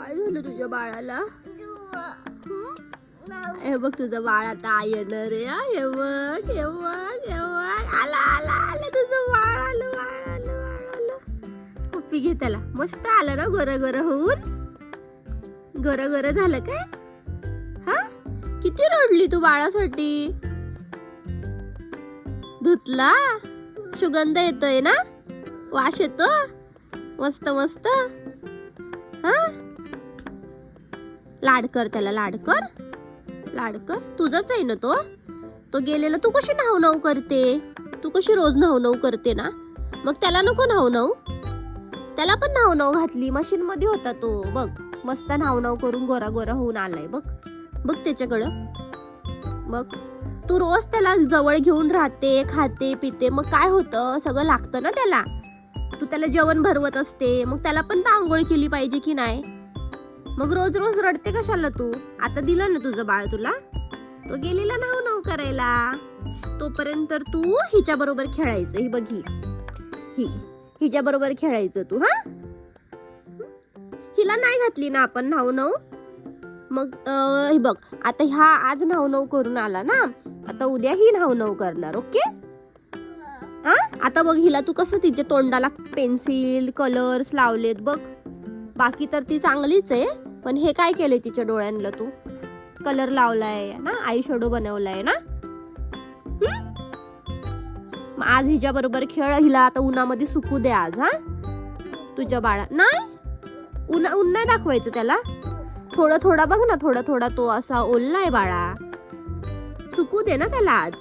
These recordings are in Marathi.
काय झालं तुझ्या बाळाला? हे बघ तुझं बाळ आता येणार रे. हे बघ हे बघ हे बघ, आला आला आला तुझं बाळ, आलं बाळ आलं बाळ आलं. पप्पी घे त्याला. मस्त आलं ना गोर गोर होऊन. गोर गोर झालं काय? हा, किती रडली तू बाळासाठी? धुतला? सुगंध येतोय ना, वास येतो मस्त मस्त. हा, लाड कर त्याला, लाड कर लाड कर. तुझाच आहे ना तो. तो गेलेला तू कशी न्हाऊ न्हाऊ करते? तू कशी रोज न्हाऊ न्हाऊ करते ना, मग त्याला नको न्हाऊ न्हाऊ. त्याला पण न्हाऊ न्हाऊ घातली. मशीन मध्ये होता तो. बघ मस्त न्हाऊ न्हाऊ करून गोरा गोरा होऊन आलाय. बघ बघ त्याच्याकडं बघ. तू रोज त्याला जवळ घेऊन राहते, खाते पिते, मग काय होतं, सगळं लागतं ना त्याला. तू त्याला जेवण भरवत असते, मग त्याला पण तर आंघोळ केली पाहिजे की नाही. मग रोज रोज रडते कशाला तू? आता दिलं ना तुझं बाळ तुला. तो गेलेला न्हाऊ न्हाऊ करायला. तोपर्यंत तू हिच्या बरोबर खेळायचं. ही बघ, ही हिच्या बरोबर खेळायचं तू. हा, हिला नाही घातली ना आपण न्हाऊ न्हाऊ. मग हे बघ, आता हा आज न्हाऊ न्हाऊ करून आला ना, आता उद्या ही न्हाऊ न्हाऊ करणार. ओके. हा, आता बघ हिला तू कसं तिच्या तोंडाला पेन्सिल कलर्स लावलेत बघ. बाकी तर ती चांगलीच आहे, पण हे काय केलंय तिच्या डोळ्यांना तू? कलर लावलाय ना, आई शॅडो बनवलाय ना. मग आज हिच्या बरोबर खेळ. हिला आता उन्हामध्ये सुकू दे आज. हा, तुझ्या बाळा नाही, ऊन नाही दाखवायचं त्याला. थोडं थोडा बघ ना, थोडा थोडा तो असा ओललाय बाळा. सुकू दे ना त्याला आज.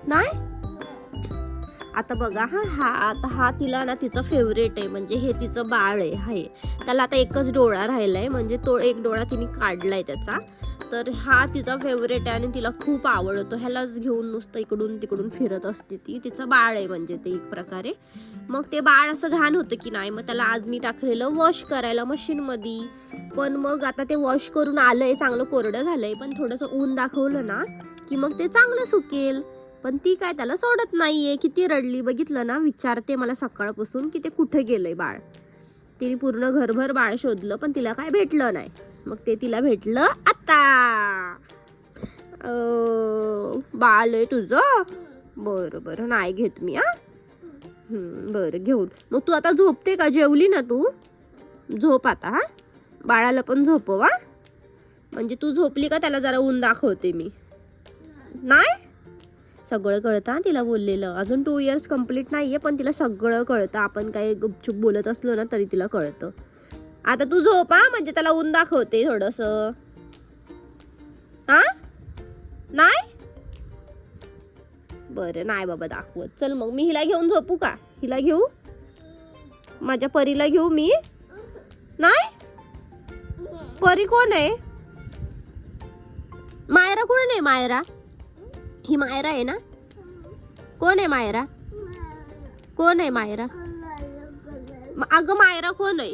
नाही आता बघा. आता हा तिला ना तिचा फेवरेट आहे, म्हणजे हे तिचं बाळ आहे. त्याला आता एकच डोळा राहिलाय, म्हणजे तो एक डोळा तिने काढलाय त्याचा. तर हा तिचा फेवरेट आहे आणि तिला खूप आवडतो. ह्यालाच घेऊन नुसतं इकडून तिकडून फिरत असते ती. तिचं बाळ आहे म्हणजे ते एक प्रकारे. मग ते बाळ असं घाण होतं की नाही, मग त्याला आज मी टाकलेलं वॉश करायला मशीन मध्ये. पण मग आता ते वॉश करून आलंय, चांगलं कोरडं झालंय, पण थोडंसं ऊन दाखवलं ना की मग ते चांगलं सुकेल. पण ती काय त्याला सोडत नाहीये. किती रडली बघितलं ना. विचारते मला सकाळपासून की ते कुठे गेलंय बाळ. तिने पूर्ण घरभर बाळ शोधलं, पण तिला काय भेटलं नाही. मग ते तिला भेटलं आता. बाळ आहे तुझं? बरं बरं, नाही घेत मी. बरं घेऊन. मग तू आता झोपते का? जेवली ना तू? झोप आता. हा, बाळाला पण झोपव. हा, म्हणजे तू झोपली का त्याला जरा ऊन दाखवते मी. नाही, सगळं कळतं तिला बोललेलं. अजून 2 इयर्स कम्प्लीट नाहीये, पण तिला सगळं कळतं. आपण काही गुपचूप बोलत असलो ना तरी तिला कळतं. आता तू झोप. म्हणजे त्याला ऊन दाखवते थोडस. हा, नाही बरं, नाही बाबा दाखवत. चल मग मी हिला घेऊन झोपू का? हिला घेऊ, माझ्या परीला घेऊ मी? नाही, परी कोण आहे? मायरा कोण आहे? मायरा, ही मायरा आहे ना? कोण आहे मायरा? कोण आहे मायरा? अगं मायरा कोण आहे?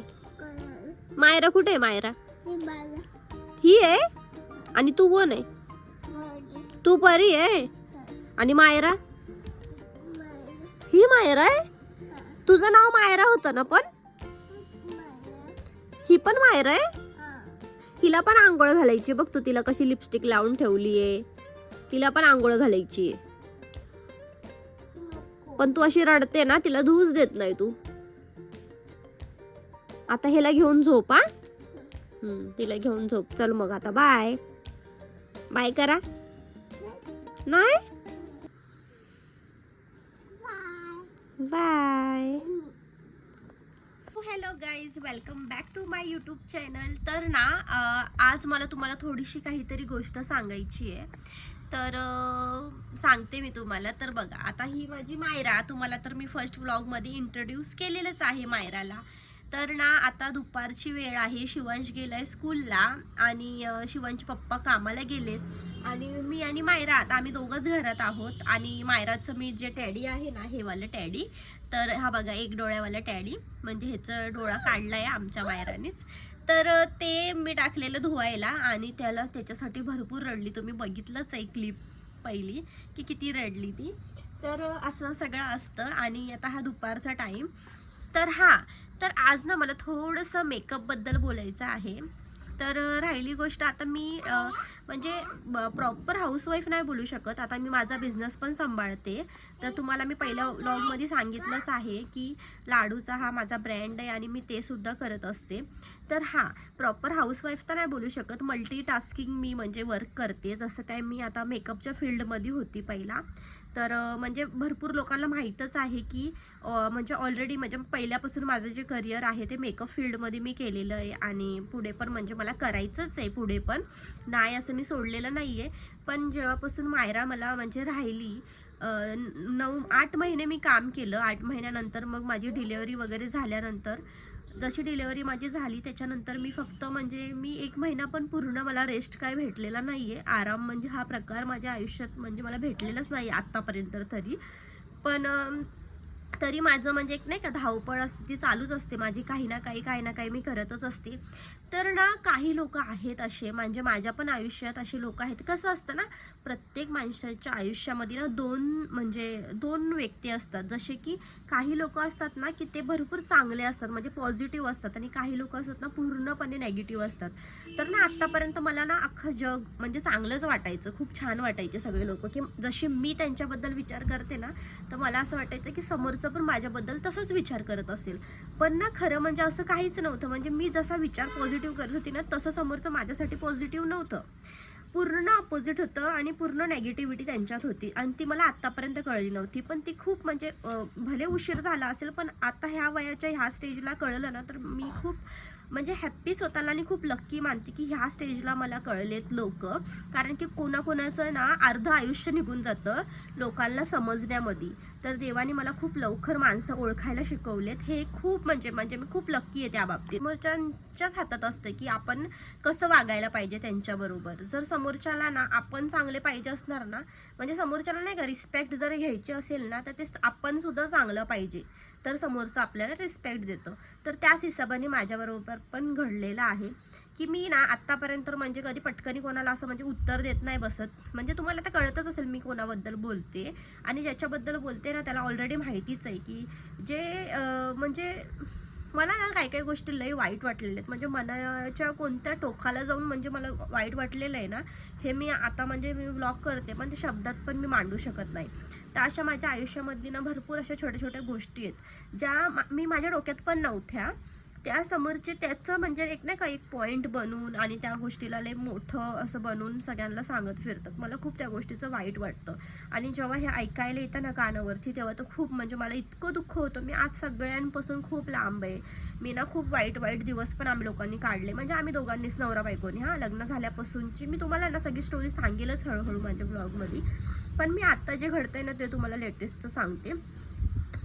मायरा कुठे आहे? मायरा ही आहे. आणि तू कोण आहे? तू परी आहे. आणि मायरा? ही मायरा आहे. तुझं नाव मायरा होतं ना? पण ही पण मायरा आहे. हिला पण आंघोळ घालायची बघ तू. तिला कशी लिपस्टिक लावून ठेवलीये. तिला पण आंघोळ घालायची. पण तू अशी रडते ना, तिला धूस देत नाही तू. आता हिला घेऊन झोप. हा, तिला घेऊन झोप. चल मग आता बाय बाय करा. नाही, bye. Hello guys, welcome back to my YouTube channel. तर ना आज मला तुम्हाला थोडीशी काहीतरी गोष्ट सांगायची आहे. तर सांगते मी तुम्हाला. तर बघा, आता ही माझी मायरा. तुम्हाला तर मी फर्स्ट व्लॉगमध्ये इंट्रोड्यूस केलेलंच आहे मायराला. तर ना आता दुपारची वेळ आहे. शिवांश गेलाय स्कूलला आणि शिवांश पप्पा कामाला गेलेत आणि मी आणि मायरा आता आम्ही दोघंच घरात आहोत. आणि मायराचं मी जे टॅडी आहे ना, हे वालं टॅडी, तर हा बघा एक डोळ्यावाला टॅडी, म्हणजे ह्याचं डोळा काढलाय आमच्या मायरानेच. तर ते मी टाकलेलं धुवायला आणि त्याला त्याच्यासाठी भरपूर रडली. तुम्ही बघितलंच आहे क्लिप पहिली की किती रडली ती. तर असं सगळं असतं. आणि आता हा दुपारचा टाईम. तर हा तर आज ना मला थोडंसं मेकअपबद्दल बोलायचं आहे. तर राहिली गोष्ट आता मी म्हणजे प्रॉपर हाऊसवाईफ नाही बोलू शकत. आता मी माझा बिझनेस पण सांभाळते. तर तुम्हाला मी पहिल्या व्लॉगमध्ये सांगितलंच आहे की लाडूचा हा माझा ब्रँड आहे आणि मी ते सुद्धा करत असते. तर हां, प्रॉपर हाऊसवाईफ तर नाही बोलू शकत. मल्टीटास्किंग मी म्हणजे वर्क करते. जसं काय मी आता मेकअपच्या फील्डमध्ये होती पहिला. तर म्हणजे भरपूर लोकांना माहीतच आहे की म्हणजे ऑलरेडी म्हणजे पहिल्यापासून माझं जे करिअर आहे ते मेकअप फील्डमध्ये मी केलेलं आहे आणि पुढे पण म्हणजे मला करायचंच आहे. पुढे पण नाही असं मी सोडलेलं नाही आहे. पण जेव्हापासून मायरा मला म्हणजे राहिली 8 महिने मी काम केलं. 8 महिन्यानंतर मग माझी डिलेवरी वगैरे झाल्यानंतर जशी डिलेवरी माझी झाली त्याच्यानंतर मी फक्त म्हणजे मी 1 महिना पण पूर्ण मला रेस्ट काय भेटलेला नाही आहे. आराम म्हणजे हा प्रकार माझ्या आयुष्यात म्हणजे मला भेटलेलाच नाही आत्तापर्यंत तरी. पण तरी माझं म्हणजे एक नाही का धावपळ असते ती चालूच असते माझी. काही ना काही मी करतच असते. तर ना काही लोक आहेत असे म्हणजे माझ्या पण आयुष्यात असे लोक आहेत. कसं असतं ना, प्रत्येक माणसाच्या आयुष्यामध्ये ना दोन व्यक्ती असतात. जसे की काही लोक असतात ना की ते भरपूर चांगले असतात म्हणजे पॉझिटिव्ह असतात आणि काही लोक असतात ना पूर्णपणे नेगेटिव्ह असतात. तर ना आत्तापर्यंत मला ना अख्खं जग म्हणजे चांगलंच वाटायचं, खूप छान वाटायचे सगळे लोक. की जशी मी त्यांच्याबद्दल विचार करते ना तर मला असं वाटायचं की समोरचं पण माझ्याबद्दल तसंच विचार करत असेल. पण ना खरं म्हणजे असं काहीच नव्हतं. म्हणजे मी जसा विचार पॉझिटिव्ह करत होती ना तसं समोरचं माझ्यासाठी पॉझिटिव्ह नव्हतं. पूर्ण अपोजिट होतं आणि पूर्ण नेगेटिव्हिटी त्यांच्यात होती आणि ती मला आत्तापर्यंत कळली नव्हती. पण ती खूप म्हणजे भले उशीर झाला असेल पण आता ह्या वयाच्या ह्या स्टेजला कळलं ना तर मी खूप म्हणजे हॅप्पी स्वतःला आणि खूप लक्की मानते की ह्या स्टेजला मला कळलेत लोक. कारण की कोणाकोणाचं ना अर्ध आयुष्य निघून जातं लोकांना समजण्यामध्ये. तर देवाने मला खूप लवकर माणसं ओळखायला शिकवलेत. हे खूप म्हणजे मी खूप लक्की आहे त्या बाबतीत. समोरच्यांच्याच हातात असतं की आपण कसं वागायला पाहिजे त्यांच्याबरोबर. जर समोरच्याला ना आपण चांगले पाहिजे असणार ना म्हणजे समोरच्याला नाही का रिस्पेक्ट जर घ्यायची असेल ना तर ते आपण सुद्धा चांगलं पाहिजे तर समोरचं आपल्याला रिस्पेक्ट देतं. तर त्याच हिशोबाने माझ्याबरोबर पण घडलेलं आहे की मी ना आत्तापर्यंत म्हणजे कधी पटकनी कोणाला असं म्हणजे उत्तर देत नाही बसत. म्हणजे तुम्हाला आता कळतच असेल मी कोणाबद्दल बोलते आणि ज्याच्याबद्दल बोलते ना त्याला ऑलरेडी माहितीच आहे की जे म्हणजे मला ना काही गोष्टी लई वाईट वाटलेल्या आहेत. म्हणजे मनाच्या कोणत्या टोकाला जाऊन म्हणजे मला वाईट वाटलेलं आहे ना हे मी आता म्हणजे मी व्लॉग करते पण ते शब्दात पण मी मांडू शकत नाही. तर अशा माझ्या आयुष्यामधली ना भरपूर अशा छोट्या छोट्या गोष्टी आहेत ज्या मी माझ्या डोक्यात पण नव्हत्या. त्या समोरचे त्याचं म्हणजे एक नाही का एक पॉईंट बनवून आणि त्या गोष्टीला लय मोठं असं बनवून सगळ्यांना सांगत फिरतात. मला खूप त्या गोष्टीचं वाईट वाटतं आणि जेव्हा हे ऐकायला येतं ना कानावरती तेव्हा तर खूप म्हणजे मला इतकं दुःख होतं. मी आज सगळ्यांपासून खूप लांब आहे. मी ना खूप वाईट दिवस पण आम्ही लोकांनी काढले. म्हणजे आम्ही दोघांनीच नवरा बायकोनी लग्न झाल्यापासूनची मी तुम्हाला ना सगळी स्टोरी सांगेलच हळूहळू माझ्या ब्लॉगमध्ये. पण मी आत्ता जे घडतंय ना ते तुम्हाला लेटेस्ट सांगते.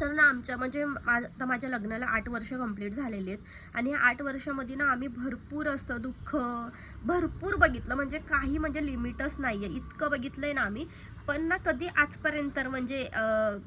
तर ना आमच्या म्हणजे आता माझ्या लग्नाला 8 वर्ष कंप्लीट झालेली आहेत आणि ह्या 8 वर्षामध्ये ना आम्ही भरपूर असं दुःख भरपूर बघितलं. म्हणजे काही म्हणजे लिमिटच नाही आहे इतकं बघितलं आहे ना आम्ही. पण ना कधी आजपर्यंत म्हणजे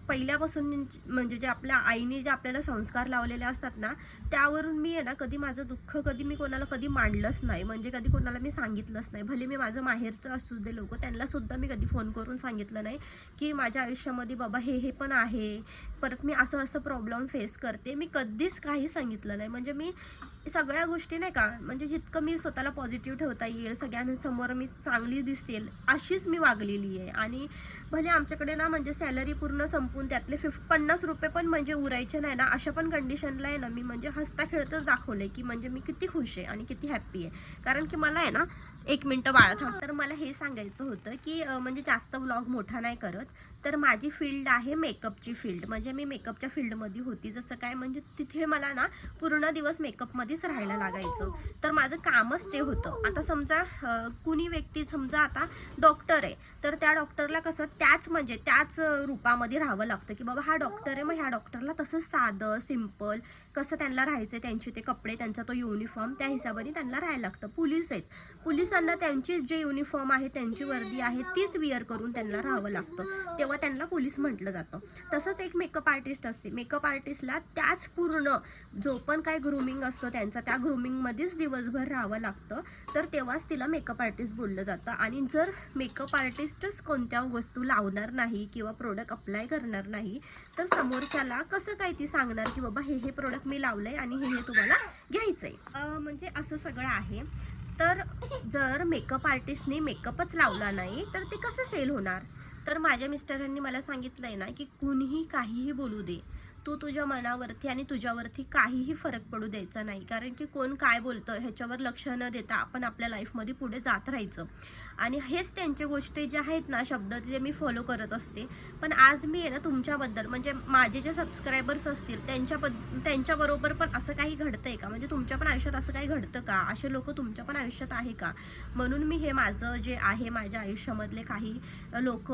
पहिल्यापासून म्हणजे जे आपल्या आईने जे आपल्याला संस्कार लावलेले असतात ना त्यावरून मी आहे ना कधी माझं दुःख कधी मी कोणाला कधी मांडलंच नाही. म्हणजे कधी कोणाला मी सांगितलंच नाही. भले मी माझं माहेरचं असू दे लोक त्यांना सुद्धा मी कधी फोन करून सांगितलं नाही की माझ्या आयुष्यामध्ये बाबा हे पण आहे, परत मी असं प्रॉब्लेम फेस करते. मी कधीच काही सांगितलं नाही. म्हणजे मी सगळ्या गोष्टी नाही का म्हणजे जितकं मी स्वतःला पॉझिटिव्ह ठेवता येईल समोर मी चांगली दिसतील अशीच मी वागलेली आहे. आणि भले आमच्याकडे ना म्हणजे सॅलरी पूर्ण संपून त्यातले 50 रुपये पण म्हणजे उरायचे नाही ना अशा पण कंडिशनला आहे ना मी म्हणजे हसता खेळतच दाखवलंय की म्हणजे मी किती खुश आहे आणि किती हॅप्पी आहे. कारण की मला आहे ना 1 मिनिट बाळा थांब. तर मला हे सांगायचं होतं की म्हणजे जास्त व्लॉग मोठा नाही करत. तर माझी फील्ड आहे मेकअपची फील्ड. म्हणजे मी मेकअपच्या फील्डमध्ये होती. जसं काय म्हणजे तिथे मला ना पूर्ण दिवस मेकअपमध्येच राहायला लागायचं. तर माझं कामच ते होतं. आता समजा कुणी व्यक्ती समजा आता डॉक्टर आहे तर त्या डॉक्टरला कसं त्याच रूपामध्ये राहावं लागतं की बाबा हा डॉक्टर आहे मग ह्या डॉक्टरला तसंच साधं सिम्पल कसं त्यांना राहायचं त्यांचे ते कपडे त्यांचा तो युनिफॉर्म त्या हिशोबाने त्यांना राहायला लागतं. पोलीस आहेत, पोलिसांना त्यांची जे युनिफॉर्म आहे त्यांची वर्दी आहे तीच विअर करून त्यांना राहावं लागतं. तेव्हा त्यांना पोलीस म्हटलं जातं. तसंच एक मेकअप आर्टिस्ट असते, मेकअप आर्टिस्टला त्याच पूर्ण जो पण काय ग्रूमिंग असतं त्यांचा, त्या ग्रूमिंगमध्येच दिवसभर राहावं लागतं, तर तेव्हाच तिला मेकअप आर्टिस्ट बोललं जातं. आणि जर मेकअप आर्टिस्टच कोणत्या वस्तू लावणार नाही किंवा प्रोडक्ट अप्लाय करणार नाही, तर समोरच्याला कसं काय ती सांगणार की बाबा हे प्रोडक्ट मी लावलंय आणि हे तुम्हाला घ्यायचंय. म्हणजे असं सगळं आहे. तर जर मेकअप आर्टिस्टने मेकअपच लावला नाही तर ते कसं सेल होणार? तर माझ्या मिस्टरांनी मला सांगितलंय ना की कुणीही काहीही बोलू दे, तू तुझ्या मनावरती आणि तुझ्यावरती काहीही फरक पडू द्यायचा नाही. कारण की कोण काय बोलतं ह्याच्यावर लक्ष न देता आपण आपल्या लाईफमध्ये पुढे जात राहायचं. आणि हेच त्यांच्या गोष्टी ज्या आहेत ना, शब्द ते मी फॉलो करत असते. पण आज मी आहे ना तुमच्याबद्दल, म्हणजे माझे जे सबस्क्रायबर्स असतील त्यांच्याबरोबर पण असं काही घडतंय का, म्हणजे तुमच्या पण आयुष्यात असं काही घडतं का, असे लोक तुमच्या पण आयुष्यात आहे का, म्हणून मी हे माझं जे आहे माझ्या आयुष्यामधले काही लोक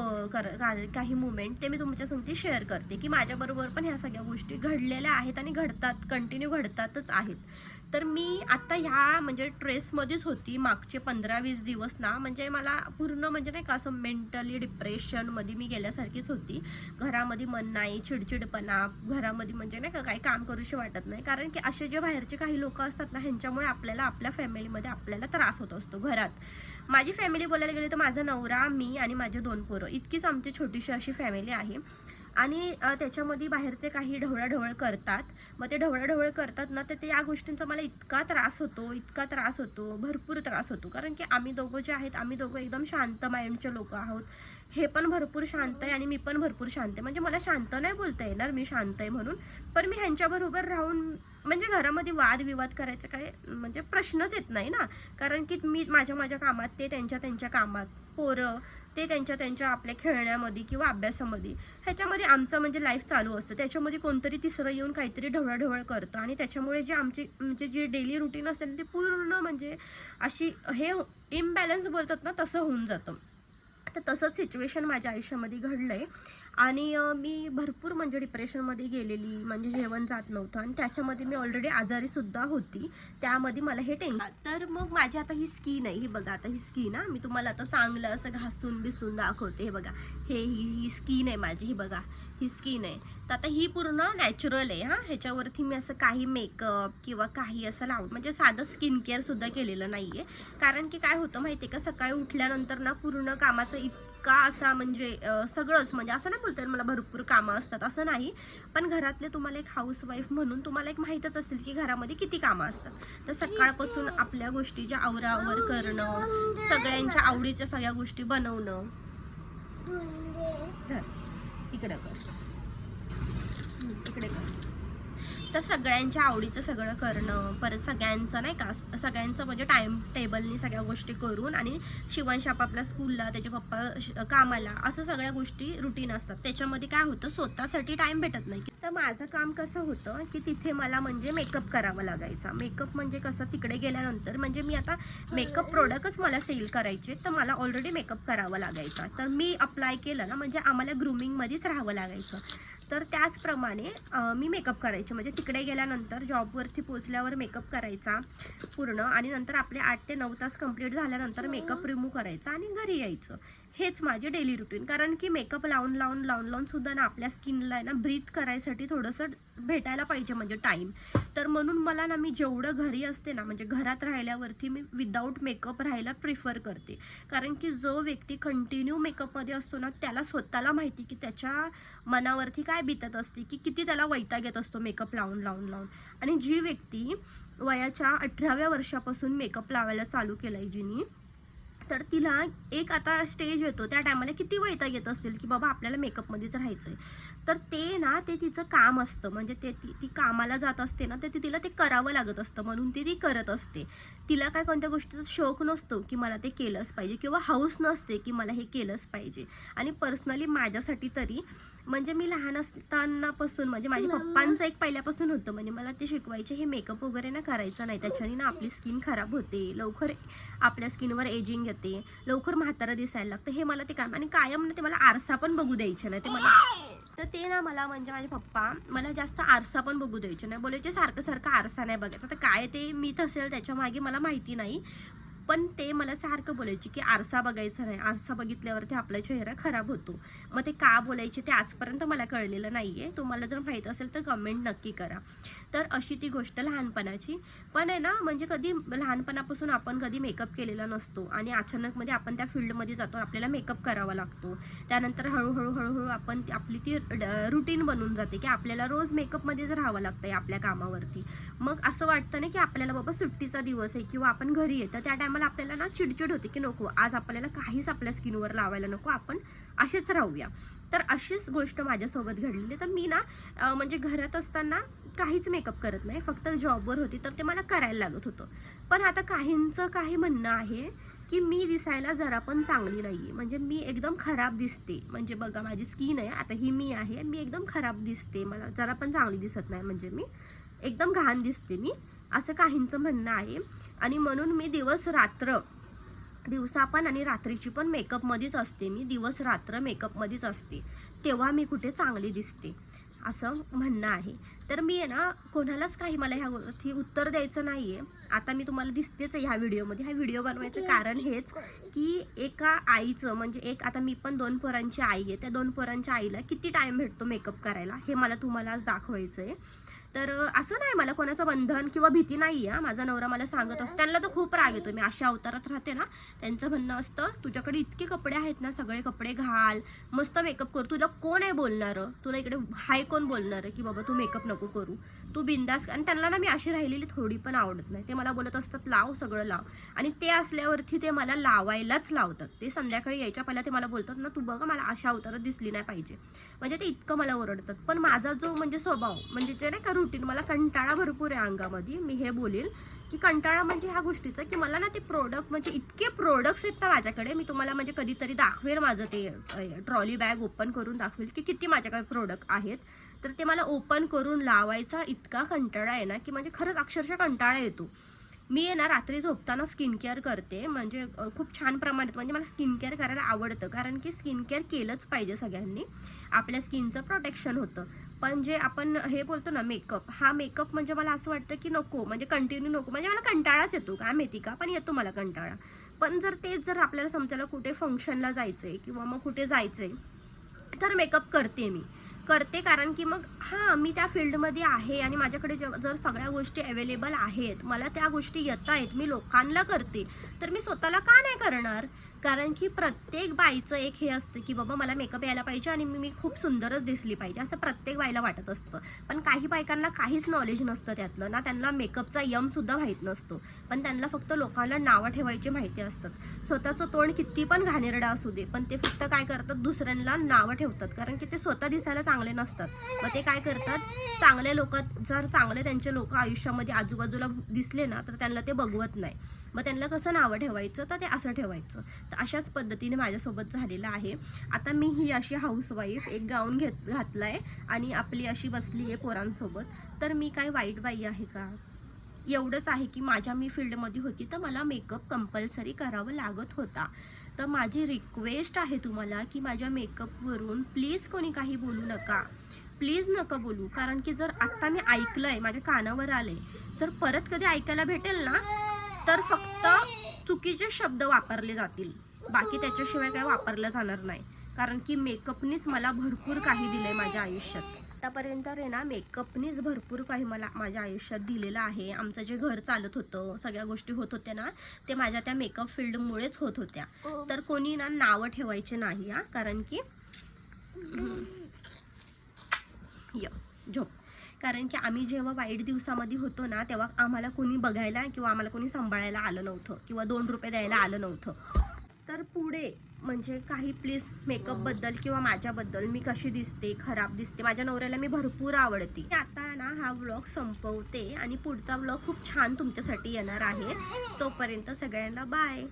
काही मुवमेंट ते मी तुमच्यासोबत शेअर करते की माझ्याबरोबर पण ह्या सगळ्या गोष्टी घडलेल्या आहेत आणि घडतात, कंटिन्यू घडतातच आहेत. तर मी आता ह्या म्हणजे ट्रेसमध्येच होती मागचे 15-20 दिवस ना, म्हणजे मला पूर्ण म्हणजे नाही का असं मेंटली डिप्रेशनमध्ये मी गेल्यासारखीच होती. घरामध्ये मन नाही, चिडचिडपणा घरामध्ये, म्हणजे नाही का काही काम करूशी वाटत नाही. कारण की असे जे बाहेरचे काही लोक असतात ना, ह्यांच्यामुळे आपल्याला आपल्या फॅमिलीमध्ये आपल्याला त्रास होत असतो. घरात माझी फॅमिली बोलायला गेली तर माझा नवरा, मी आणि माझे 2 पोरं, इतकीच आमची छोटीशी अशी फॅमिली आहे. आणि त्याच्यामध्ये बाहेरचे काही ढवळाढवळ करतात. मग ते ढवळाढवळ करतात ना, तर ते या गोष्टींचा मला इतका त्रास होतो, भरपूर त्रास होतो. कारण की आम्ही दोघं जे आहेत, आम्ही दोघं एकदम शांत माइंडचे लोक आहोत. हे पण भरपूर शांत आहे आणि मी पण भरपूर शांत आहे. म्हणजे मला शांत नाही बोलता येणार मी शांत आहे म्हणून, पण मी ह्यांच्याबरोबर राहून म्हणजे घरामध्ये वादविवाद करायचं काय म्हणजे प्रश्नच येत नाही ना. कारण की मी माझ्या कामात, ते त्यांच्या कामात, पोरं ते त्यांच्या आपल्या खेळण्यामध्ये किंवा अभ्यासामध्ये, ह्याच्यामध्ये आमचं म्हणजे लाईफ चालू असतं. त्याच्यामध्ये कोणतरी तिसरं येऊन काहीतरी ढवळाढवळ करतं आणि त्याच्यामुळे जे आमची म्हणजे जी डेली रुटीन असते ना, ती पूर्ण म्हणजे अशी हे इम्बॅलन्स बोलतात ना, तसं होऊन जातं. तर तसंच सिच्युएशन माझ्या आयुष्यामध्ये घडलंय. आणि मी भरपूर म्हणजे डिप्रेशनमध्ये गेलेली, म्हणजे जेवण जात नव्हतं आणि त्याच्यामध्ये मी ऑलरेडी आजारीसुद्धा होती. त्यामध्ये मला हे टेन्शन. तर मग माझी आता ही स्किन आहे, ही बघा आता ही स्किन, मी तुम्हाला आता चांगलं असं घासून बिसून दाखवते. हे बघा, ही स्किन आहे माझी, ही बघा ही स्किन आहे. तर आता ही पूर्ण नॅचरल आहे. ह्याच्यावरती मी असं काही मेकअप किंवा काही असं लावून म्हणजे साधं स्किन केअरसुद्धा केलेलं नाही आहे. कारण की काय होतं माहिती आहे का, सकाळी उठल्यानंतर ना पूर्ण कामाचं इतका असा म्हणजे सगळंच, म्हणजे असं नाही बोलता मला भरपूर कामं असतात असं नाही, पण घरातले तुम्हाला एक हाऊसवाईफ म्हणून तुम्हाला एक माहीतच असेल की घरामध्ये किती कामं असतात. तर सकाळपासून आपल्या गोष्टीच्या आवरावर करणं, सगळ्यांच्या आवडीच्या सगळ्या गोष्टी बनवणं. इकडे कर, इकडे कर. तर सगळ्यांच्या आवडीचं सगळं करणं, परत सगळ्यांचं नाही का, सगळ्यांचं म्हणजे टाईम टेबलनी सगळ्या गोष्टी करून, आणि शिवांश आपापल्या स्कूलला, त्याचे पप्पा कामाला, असं सगळ्या गोष्टी रुटीन असतात. त्याच्यामध्ये काय होतं, स्वतःसाठी टाईम भेटत नाही. तर माझं काम कसं होतं की तिथे मला म्हणजे मेकअप करावं लागायचा. मेकअप म्हणजे कसं, तिकडे गेल्यानंतर म्हणजे मी आता मेकअप प्रोडक्टच मला सेल करायचे, तर मला ऑलरेडी मेकअप करावा लागायचा. तर मी अप्लाय केलं ना, म्हणजे आम्हाला ग्रूमिंगमध्येच राहावं लागायचं. तर त्याचप्रमाणे मी मेकअप करायचे. म्हणजे तिकडे गेल्यानंतर जॉबवरती पोचल्यावर मेकअप करायचा पूर्ण, आणि नंतर आपले 8 ते 9 तास कंप्लीट झाल्यानंतर मेकअप रिमूव्ह करायचा आणि घरी यायचं. हेच माझे डेली रुटीन. कारण की मेकअप लावून सुद्धा ना आपल्या स्किनला ना ब्रीथ करायसाठी थोडंसं भेटायला पाहिजे म्हणजे टाईम. तर म्हणून मला ना, मी जेवढं घरी असते ना, म्हणजे घरात राहिल्यावरती मी विदाऊट मेकअप राहायला प्रिफर करते. कारण की जो व्यक्ती कंटिन्यू मेकअपमध्ये असतो ना, त्याला स्वतःला माहिती की त्याच्या मनावरती काय बीतत असते, की किती त्याला वैताग येत असतो मेकअप लावून. आणि जी व्यक्ती वयाच्या 18व्या वर्षापासून मेकअप लावायला चालू केलाय जिनी, तर तिला एक आता स्टेज येतो, त्या टायमाला किती वैताग येत असेल की बाबा आपल्याला मेकअपमध्येच राहायचं आहे. तर ते ना, ते तिचं काम असतं. म्हणजे ती कामाला जात असते ना, तर तिला ते करावं लागत असतं, म्हणून ती करत असते. तिला काय कोणत्या गोष्टीचा शौक नसतो की मला ते केलंच पाहिजे, किंवा हौस नसते की मला हे केलंच पाहिजे. आणि पर्सनली माझ्यासाठी तरी म्हणजे मी लहान असतानापासून म्हणजे माझ्या पप्पांचं एक पहिल्यापासून होतं, म्हणजे मला ते शिकवायचे हे मेकअप वगैरे ना करायचं नाही, त्याच्याने ना आपली स्किन खराब होते, लवकर आपल्या स्किनवर एजिंग येते, लवकर म्हातारं दिसायला लागतं. हे मला ते काम, आणि कायम ना ते मला आरसा पण बघू द्यायचे नाही ते मला. तर ते ना मला म्हणजे माझे पप्पा मला जास्त आरसा पण बघू द्यायचे नाही, बोलायचे सारखं आरसा नाही बघायचा. तर काय ते मीथ असेल त्याच्या मागे मला माहिती नाही, पण ते मला सारखं बोलायचे की आरसा बघायचा नाही, आरसा बघितल्यावरती आपला चेहरा खराब होतो. मग ते का बोलायचे ते आजपर्यंत मला कळलेलं नाहीये. तुम्हाला जर माहित असेल तर कमेंट नक्की करा. तर अशी ती गोष्ट लहानपणाची. पण आहे ना, म्हणजे कधी लहानपणापासून आपण कधी मेकअप केलेला नसतो आणि अचानक मध्ये आपण त्या फील्डमध्ये जातो, आपल्याला मेकअप करावा लागतो. त्यानंतर हळूहळू आपण आपली ती रुटीन बनून जाते की आपल्याला रोज मेकअपमध्येच राहावं लागतंय आपल्या कामावरती. मग असं वाटतं ना की आपल्याला बाबा सुट्टीचा दिवस आहे किंवा आपण घरी येतं, त्या टायमाला आपल्याला ना चिडचिड होते की नको आज आपल्याला काहीच आपल्या स्किनवर लावायला नको, आपण असेच राहूया. तर अशीच गोष्ट माझ्यासोबत घडलेली. तर मी ना म्हणजे घरात असताना काहीच मेकअप करत नाही, फक्त जॉबवर होती तर ते मला करायला लागत होतं. पण आता काहींचं काही म्हणणं आहे की मी दिसायला जरा पण चांगली नाहीये, म्हणजे मी एकदम खराब दिसते. म्हणजे बघा माझी स्किन आहे, आता ही मी आहे, मी एकदम खराब दिसते, मला जरा पण चांगली दिसत नाही, म्हणजे मी एकदम घाण दिसते मी, असं काहींचं म्हणणं आहे. आणि म्हणून मी दिवस रात्र, दिवसा पण आणि रात्रीची पण मेकअपमध्येच असते. मी दिवस रात्र मेकअपमध्येच असते, तेव्हा मी कुठे चांगली दिसते, असं म्हणणं आहे. तर मी आहे ना कोणालाच काही मला ह्यावरती उत्तर द्यायचं नाही आहे. आता मी तुम्हाला दिसतेच ह्या व्हिडिओमध्ये. हा व्हिडिओ बनवायचं कारण हेच की एका आईचं, म्हणजे एक आता मी पण 2 पोरांची आई आहे, त्या 2 पोरांच्या आईला किती टाईम भेटतो मेकअप करायला हे मला तुम्हाला आज दाखवायचं आहे. तर असं नाही, मला कोणाचं बंधन किंवा भीती नाही आहे. माझा नवरा मला सांगत असतो, त्यांना तर खूप राग येतो, मी अशा अवतारात राहते ना. त्यांचं म्हणणं असतं तुझ्याकडे इतके कपडे आहेत ना, सगळे कपडे घाल, मस्त मेकअप कर, तुला कोण आहे बोलणारं, तुला इकडे हाय कोण बोलणार की बाबा तू मेकअप नको करू, तू बिंदास. आणि त्यांना ना मी अशी राहिलेली थोडी पण आवडत नाही. ते मला बोलत असतात लाव, सगळं लाव. आणि ते असल्यावरती ते मला लावायलाच लावतात. ते संध्याकाळी यायच्या पहिला ते मला बोलतात ना, तू बघा मला अशा अवतारात दिसली नाही पाहिजे, म्हणजे ते इतकं मला ओरडतात. पण माझा जो म्हणजे स्वभाव, म्हणजे जे नाही का रुटीन, मला कंटाळा भरपूर आहे अंगामध्ये. मी हे बोलेल की कंटाळा म्हणजे ह्या गोष्टीचा की मला ना ते प्रोडक्ट, म्हणजे इतके प्रोडक्ट्स आहेत ना माझ्याकडे. मी तुम्हाला म्हणजे कधीतरी दाखवेल माझं ते ट्रॉली बॅग ओपन करून दाखवेल की किती माझ्याकडे प्रोडक्ट आहेत. तर ते मला ओपन करून लावायचा इतका कंटाळा आहे ना की म्हणजे खरंच अक्षरशः कंटाळा येतो. मी आहे ना रात्री झोपताना स्किन केअर करते, म्हणजे खूप छान प्रमाणात. म्हणजे मला स्किन केअर करायला आवडतं, कारण की स्किन केअर केलंच पाहिजे सगळ्यांनी, आपल्या स्किनचं प्रोटेक्शन होतं. पण जे आपण हे बोलतो ना मेकअप, हा मेकअप म्हणजे मला असं वाटतं की नको, म्हणजे कंटिन्यू नको. म्हणजे मला कंटाळाच येतो, काय माहिती का, पण येतो मला कंटाळा. पण तेच जर आपल्याला समजायला कुठे फंक्शनला जायचंय किंवा मग कुठे जायचंय तर मेकअप करते, मी करते. कारण की मग हां मी त्या फील्डमध्ये आहे आणि माझ्याकडे जर सगळ्या गोष्टी अवेलेबल आहेत, मला त्या गोष्टी येत आहेत, मी लोकांना करते, तर मी स्वतःला का नाही करणार. कारण की प्रत्येक बाईचं एक हे असतं की बाबा मला मेकअप यायला पाहिजे आणि मी खूप सुंदरच दिसली पाहिजे, असं प्रत्येक बाईला वाटत असतं. पण काही बायकांना काहीच नॉलेज नसतं त्यातलं ना, त्यांना मेकअपचा यमसुद्धा माहीत नसतो. पण त्यांना फक्त लोकांना नावं ठेवायची माहिती असतात. स्वतःचं तोंड किती पण घाणेरडा असू दे, पण ते फक्त काय करतात, दुसऱ्यांना नावं ठेवतात. कारण की ते स्वतः दिसायला चांगले नसतात. मग ते काय करतात, चांगले लोक जर चांगले त्यांचे लोक आयुष्यामध्ये आजूबाजूला दिसले ना तर त्यांना ते बघवत नाही. मग त्यांना कसं नावं ठेवायचं, तर ते असं ठेवायचं. तर अशाच पद्धतीने माझ्यासोबत झालेलं आहे. आता मी ही अशी हाऊसवाईफ, एक गाऊन घातलाय आणि आपली अशी बसली आहे पोरांसोबत. तर मी काय वाईट बाई आहे का? एवढंच आहे की माझ्या मी फील्डमध्ये होती तर मला मेकअप कंपल्सरी करावं लागत होता. तर माझी रिक्वेस्ट आहे तुम्हाला की माझ्या मेकअपवरून प्लीज कोणी काही बोलू नका, प्लीज नका बोलू. कारण की जर आत्ता मी ऐकलंय, माझ्या कानावर आलंय, जर परत कधी ऐकायला भेटेल ना तर फक्त चुकीचे शब्द वापरले जातील, बाकी त्याच्याशिवाय काय वापरलं जाणार नाही. कारण की मेकअपनीच मला भरपूर काही दिलंय माझ्या आयुष्यात. आतापर्यंत रे ना मेकअपनीच भरपूर काही मला माझ्या आयुष्यात दिलेलं आहे. आमचं जे घर चालत होतं, सगळ्या गोष्टी होत होत्या ना, ते माझ्या त्या मेकअप फील्डमुळेच होत होत्या. तर कोणी ना नावं ठेवायचे नाही हा. कारण की झोप, कारण की आम्ही जेव्हा वाईट दिवसामध्ये होतो ना तेव्हा आम्हाला कोणी बघायला किंवा आम्हाला कोणी सांभाळायला आलं नव्हतं किंवा 2 रुपये द्यायला आलं नव्हतं. तर पुढे म्हणजे काही प्लीज मेकअपबद्दल किंवा माझ्याबद्दल, मी कशी दिसते, खराब दिसते, माझ्या नवऱ्याला मी भरपूर आवडते. आता ना हा व्लॉग संपवते आणि पुढचा व्लॉग खूप छान तुमच्यासाठी येणार आहे. तोपर्यंत सगळ्यांना बाय.